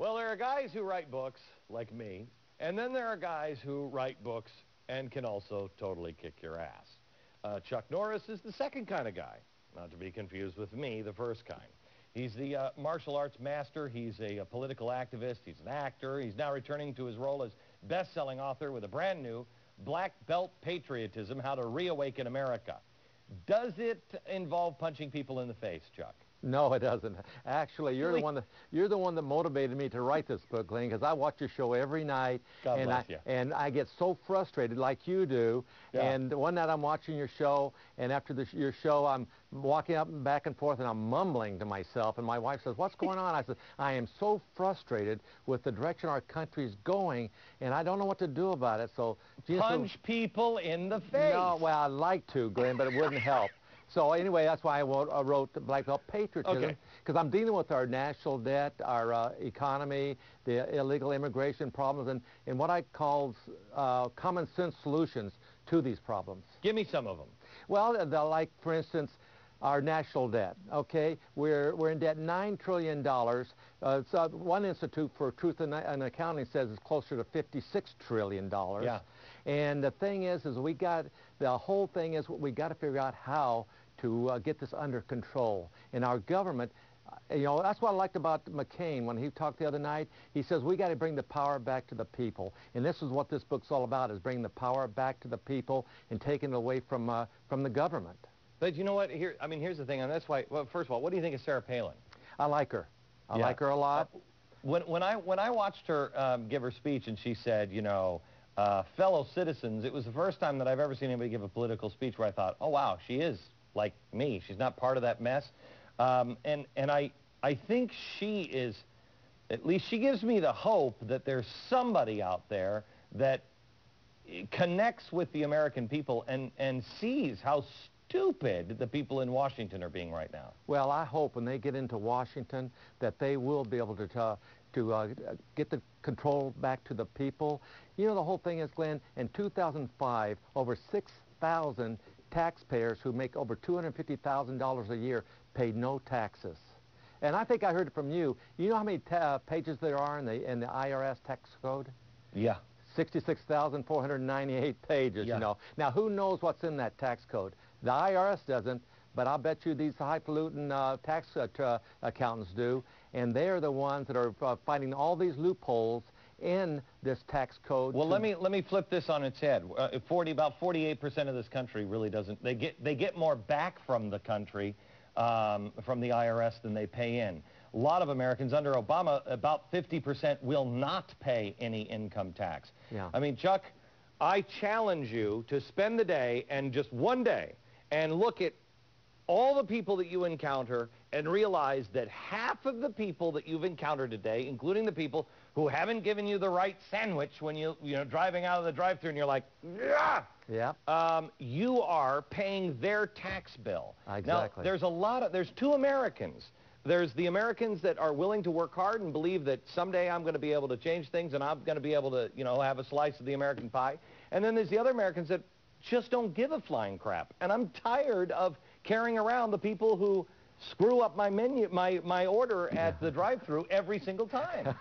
Well, there are guys who write books, like me, and then there are guys who write books and can also totally kick your ass. Chuck Norris is the second kind of guy, not to be confused with me, the first kind. He's the martial arts master. He's a political activist. He's an actor. He's now returning to his role as best-selling author with a brand new Black Belt Patriotism, How to Reawaken America. Does it involve punching people in the face, Chuck? No, it doesn't. Actually, you're the one that motivated me to write this book, Glenn, because I watch your show every night, and I get so frustrated, like you do. Yeah. And one night I'm watching your show, and after your show, I'm walking up and back and forth, and I'm mumbling to myself. And my wife says, "What's going on?" I said, "I am so frustrated with the direction our country is going, and I don't know what to do about it." So, punch people in the face. No, well, I'd like to, Glenn, but it wouldn't help. So anyway, that's why I wrote Black Belt Patriotism, because I'm dealing with our national debt, our economy, the illegal immigration problems, and what I call common sense solutions to these problems. Give me some of them. Well, like, for instance, our national debt, okay? We're in debt $9 trillion. So one Institute for Truth and Accounting says it's closer to $56 trillion. Yeah. And the thing is the whole thing is we got to figure out how to get this under control. And our government, you know, that's what I liked about McCain when he talked the other night. He says we got to bring the power back to the people. And this is what this book's all about, is bringing the power back to the people and taking it away from the government. But you know what? Here's the thing, and that's why. Well, first of all, what do you think of Sarah Palin? I like her. I like her a lot. When I watched her give her speech, and she said, you know, fellow citizens, it was the first time that I've ever seen anybody give a political speech where I thought, oh wow, she is like me. She's not part of that mess. And I think she is, at least she gives me the hope that there's somebody out there that connects with the American people and sees how stupid the people in Washington are being right now. Well, I hope when they get into Washington that they will be able to get the control back to the people. You know, the whole thing is, Glenn, in 2005, over 6,000 taxpayers who make over $250,000 a year paid no taxes. And I think I heard it from you. You know how many pages there are in the IRS tax code? Yeah. 66,498 pages, you know. Now, who knows what's in that tax code? The IRS doesn't, but I'll bet you these highfalutin tax accountants do, and they're the ones that are finding all these loopholes in this tax code. Well, let me flip this on its head. About 48% of this country really doesn't. They get more back from the country, from the IRS, than they pay in. A lot of Americans under Obama, about 50% will not pay any income tax. Yeah. I mean, Chuck, I challenge you to spend the day, and just one day, and look at all the people that you encounter and realize that half of the people that you've encountered today, including the people who haven't given you the right sandwich when you're driving out of the drive-thru and you're like, yeah, you are paying their tax bill. Exactly. Now, there's two Americans. There's the Americans that are willing to work hard and believe that someday I'm going to be able to change things and I'm going to be able to, you know, have a slice of the American pie. And then there's the other Americans that just don't give a flying crap. And I'm tired of carrying around the people who screw up my menu, my order at the drive-thru every single time.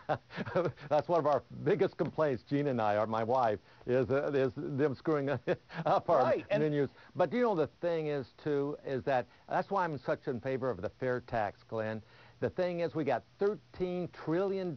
That's one of our biggest complaints, Gina and I, my wife, is them screwing up our menus. But you know, the thing is, too, is that's why I'm such in favor of the fair tax, Glenn. The thing is, we got $13 trillion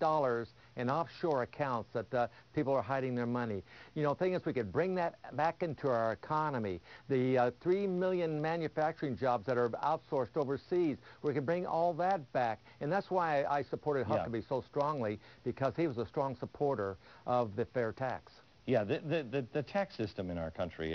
in offshore accounts that people are hiding their money. You know, the thing is, we could bring that back into our economy. The 3 million manufacturing jobs that are outsourced overseas, we could bring all that back. And that's why I supported Huckabee so strongly, because he was a strong supporter of the fair tax. Yeah, the tax system in our country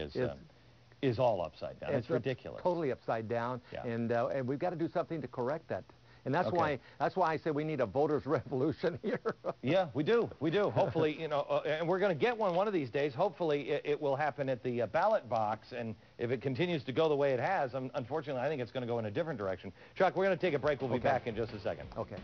is all upside down. It's ridiculous. Totally upside down. Yeah. And we've got to do something to correct that. And that's why I say we need a voters' revolution here. Yeah, we do. We do. Hopefully, you know, and we're going to get one of these days. Hopefully, it will happen at the ballot box. And if it continues to go the way it has, unfortunately, I think it's going to go in a different direction. Chuck, we're going to take a break. We'll be back in just a second. Okay.